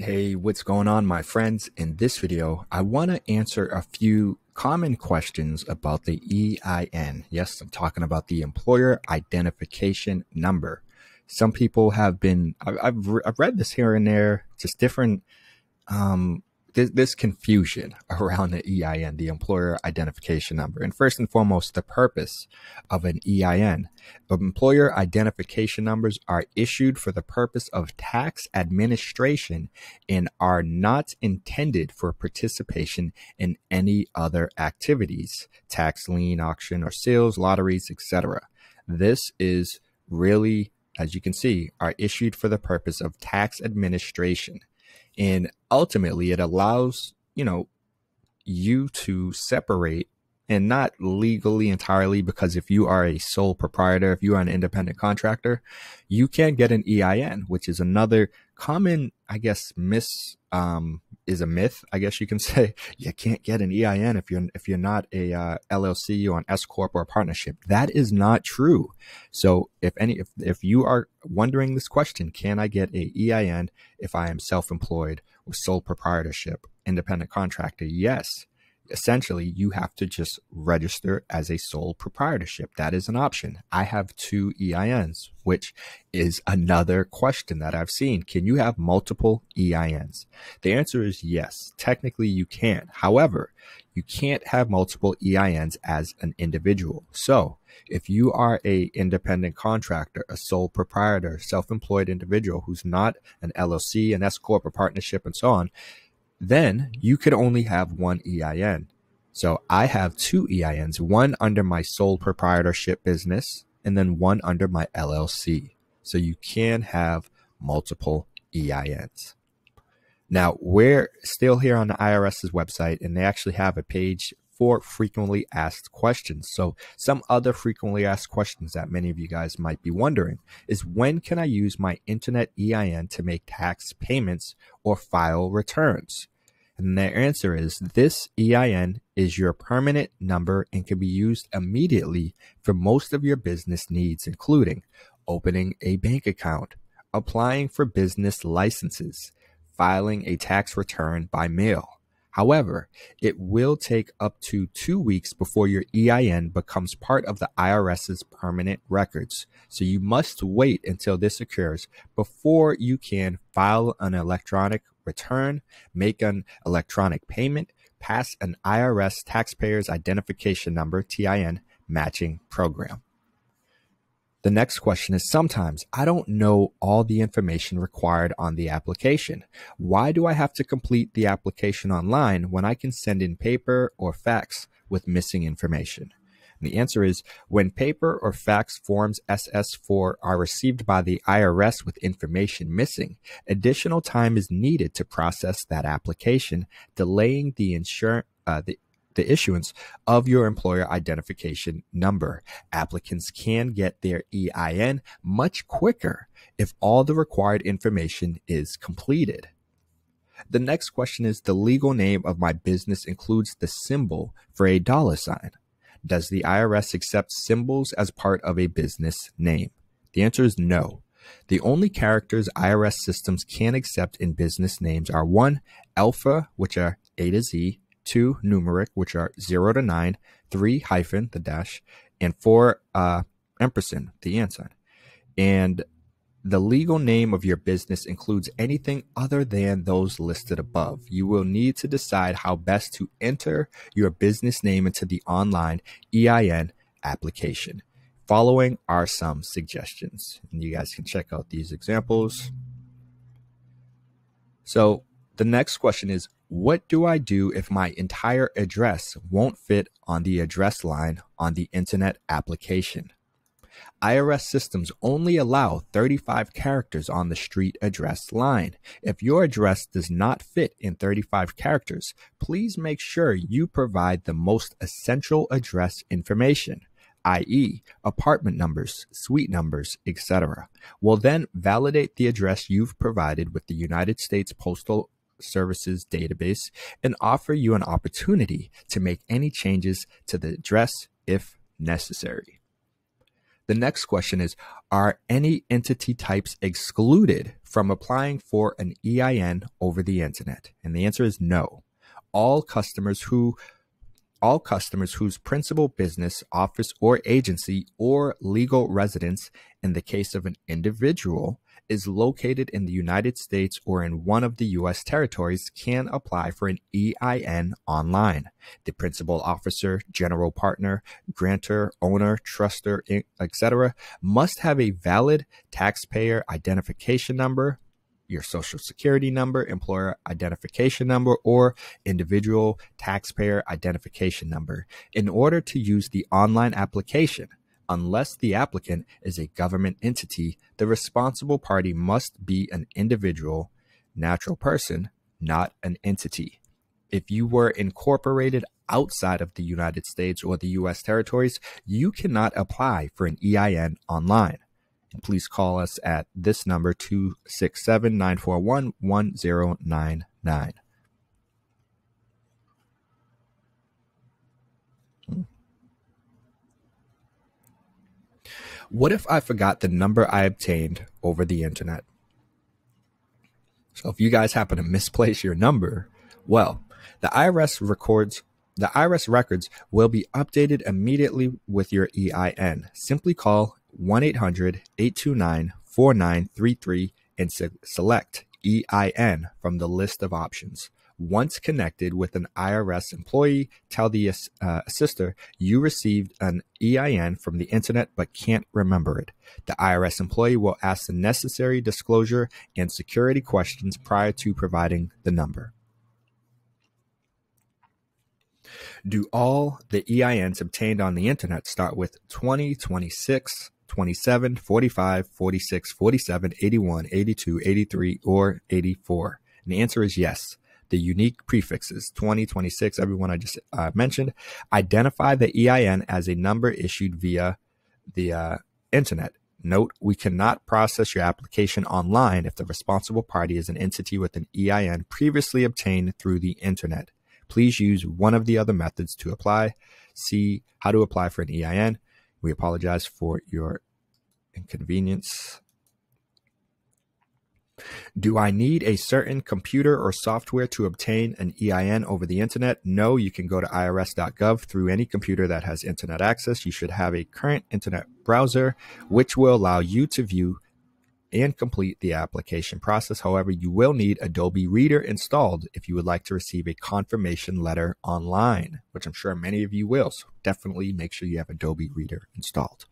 Hey, what's going on, my friends? In this video, I want to answer a few common questions about the EIN. Yes, I'm talking about the Employer Identification Number. Some people have been, I've read this here and there, just different this confusion around the EIN, the Employer Identification Number. And first and foremost, the purpose of an EIN. Employer Identification Numbers are issued for the purpose of tax administration and are not intended for participation in any other activities, tax lien, auction, or sales, lotteries, etc. This is really, as you can see, are issued for the purpose of tax administration. And ultimately, it allows, you to separate, and not legally entirely, because if you are a sole proprietor, if you are an independent contractor, you can get an EIN, which is another common, I guess, is a myth, I guess you can say. You can't get an EIN if you're not a LLC or an S corp or a partnership. That is not true. So if you are wondering this question, can I get a EIN if I am self-employed or sole proprietorship, independent contractor? Yes. Essentially, you have to just register as a sole proprietorship. That is an option. I have 2 EINs, which is another question that I've seen. Can you have multiple EINs? The answer is yes. Technically, you can. However, you can't have multiple EINs as an individual. So if you are an independent contractor, a sole proprietor, self-employed individual who's not an LLC, an S corp, a partnership, and so on, then you could only have 1 EIN. So I have 2 EINs, one under my sole proprietorship business and then one under my LLC. So you can have multiple EINs. Now, we're still here on the IRS's website, and they actually have a page for frequently asked questions. So some other frequently asked questions that many of you guys might be wondering is, when can I use my internet EIN to make tax payments or file returns? And their answer is, this EIN is your permanent number and can be used immediately for most of your business needs, including opening a bank account, applying for business licenses, filing a tax return by mail. However, it will take up to 2 weeks before your EIN becomes part of the IRS's permanent records. So you must wait until this occurs before you can file an electronic return, make an electronic payment, pass an IRS Taxpayers Identification Number, TIN, matching program. The next question is, sometimes I don't know all the information required on the application. Why do I have to complete the application online when I can send in paper or fax with missing information? And the answer is, when paper or fax forms SS4 are received by the IRS with information missing, additional time is needed to process that application, delaying the issuance of your employer identification number. Applicants can get their EIN much quicker if all the required information is completed. The next question is, the legal name of my business includes the symbol for a $sign. Does the IRS accept symbols as part of a business name? The answer is no. The only characters IRS systems can accept in business names are 1, alpha, which are A to Z, 2, numeric, which are 0 to 9, 3, hyphen, the dash, and 4, ampersand, the and sign. And the legal name of your business includes anything other than those listed above. You will need to decide how best to enter your business name into the online EIN application. Following are some suggestions, and you guys can check out these examples. So the next question is, what do I do if my entire address won't fit on the address line on the internet application? IRS systems only allow 35 characters on the street address line. If your address does not fit in 35 characters, please make sure you provide the most essential address information, i.e., apartment numbers, suite numbers, etc. We'll then validate the address you've provided with the United States Postal Services database and offer you an opportunity to make any changes to the address if necessary. The next question is, are any entity types excluded from applying for an EIN over the internet? And the answer is no. All customers whose principal business, office, or agency or legal residence in the case of an individual is located in the United States or in one of the U.S. territories can apply for an EIN online. The principal officer, general partner, grantor, owner, truster, etc. must have a valid taxpayer identification number, your social security number, employer identification number, or individual taxpayer identification number in order to use the online application. Unless the applicant is a government entity, the responsible party must be an individual, natural person, not an entity. If you were incorporated outside of the United States or the U.S. territories, you cannot apply for an EIN online. And please call us at this number, 267-941-1099. What if I forgot the number I obtained over the internet? So if you guys happen to misplace your number, well, the IRS records will be updated immediately with your EIN. Simply call 1-800-829-4933 and select EIN from the list of options. Once connected with an IRS employee, tell the assister you received an EIN from the internet but can't remember it. The IRS employee will ask the necessary disclosure and security questions prior to providing the number. Do all the EINs obtained on the internet start with 20, 26, 27, 45, 46, 47, 81, 82, 83, or 84? And the answer is yes. The unique prefixes 20, 26, everyone I just mentioned, identify the EIN as a number issued via the internet. Note, we cannot process your application online if the responsible party is an entity with an EIN previously obtained through the internet. Please use one of the other methods to apply. See how to apply for an EIN. We apologize for your inconvenience. Do I need a certain computer or software to obtain an EIN over the internet? No, you can go to irs.gov through any computer that has internet access. You should have a current internet browser, which will allow you to view and complete the application process. However, you will need Adobe Reader installed if you would like to receive a confirmation letter online, which I'm sure many of you will. So definitely make sure you have Adobe Reader installed.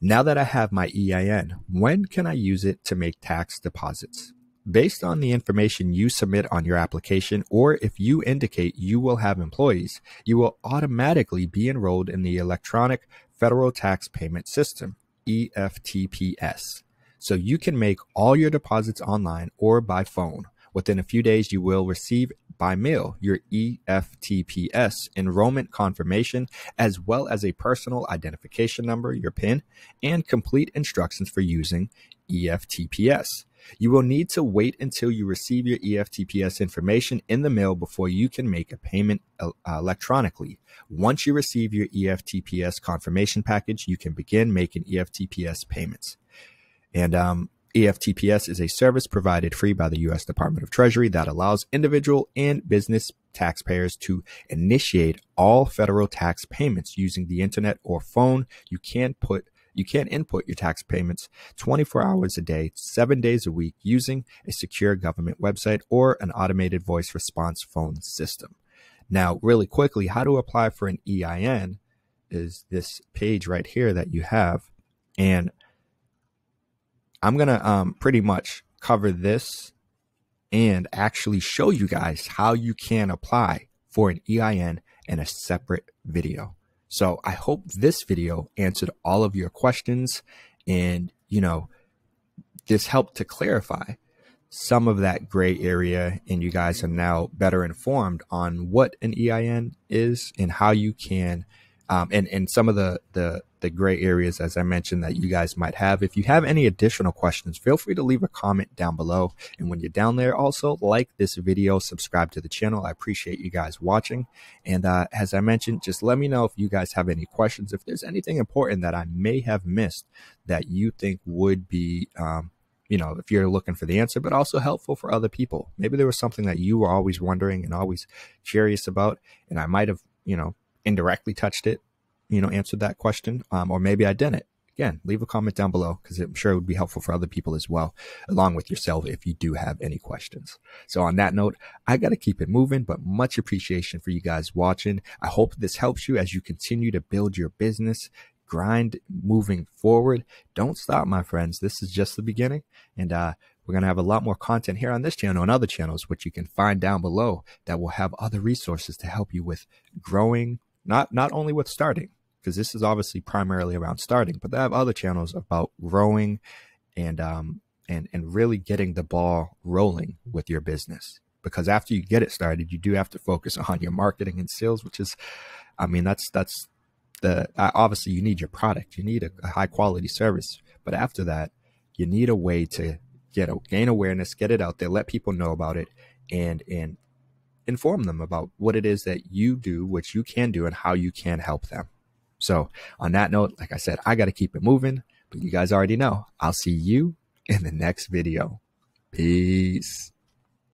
Now that I have my EIN, when can I use it to make tax deposits? Based on the information you submit on your application, or if you indicate you will have employees, you will automatically be enrolled in the Electronic Federal Tax Payment System, EFTPS. So you can make all your deposits online or by phone. Within a few days, you will receive by mail your EFTPS enrollment confirmation, as well as a personal identification number, your PIN, and complete instructions for using EFTPS. You will need to wait until you receive your EFTPS information in the mail before you can make a payment electronically. Once you receive your EFTPS confirmation package, you can begin making EFTPS payments. And EFTPS is a service provided free by the U.S. Department of Treasury that allows individual and business taxpayers to initiate all federal tax payments using the internet or phone. You can input your tax payments 24 hours a day, 7 days a week using a secure government website or an automated voice response phone system. Now, really quickly, how to apply for an EIN is this page right here that you have. And I'm going to pretty much cover this and actually show you guys how you can apply for an EIN in a separate video. So I hope this video answered all of your questions and, this helped to clarify some of that gray area, and you guys are now better informed on what an EIN is and how you can And some of the gray areas, as I mentioned, that you guys might have. If you have any additional questions, feel free to leave a comment down below. And when you're down there, also like this video, subscribe to the channel. I appreciate you guys watching. And as I mentioned, just let me know if you guys have any questions. If there's anything important that I may have missed that you think would be, you know, if you're looking for the answer, but also helpful for other people. Maybe there was something that you were always wondering and always curious about, and I might have, you know, indirectly touched it, you know, answered that question, or maybe I didn't. Again, leave a comment down below because I'm sure it would be helpful for other people as well, along with yourself if you do have any questions. So on that note, I got to keep it moving, but much appreciation for you guys watching. I hope this helps you as you continue to build your business, grind moving forward. Don't stop, my friends. This is just the beginning. And we're going to have a lot more content here on this channel and other channels, which you can find down below, that will have other resources to help you with growing, not only with starting, because this is obviously primarily around starting, but they have other channels about growing and really getting the ball rolling with your business. Because after you get it started, you do have to focus on your marketing and sales, which is, I mean, that's obviously you need your product, you need a high quality service, but after that, you need a way to gain awareness, get it out there, let people know about it, and inform them about what it is that you do, what you can do, and how you can help them. So on that note, like I said, I got to keep it moving, but you guys already know, I'll see you in the next video. Peace.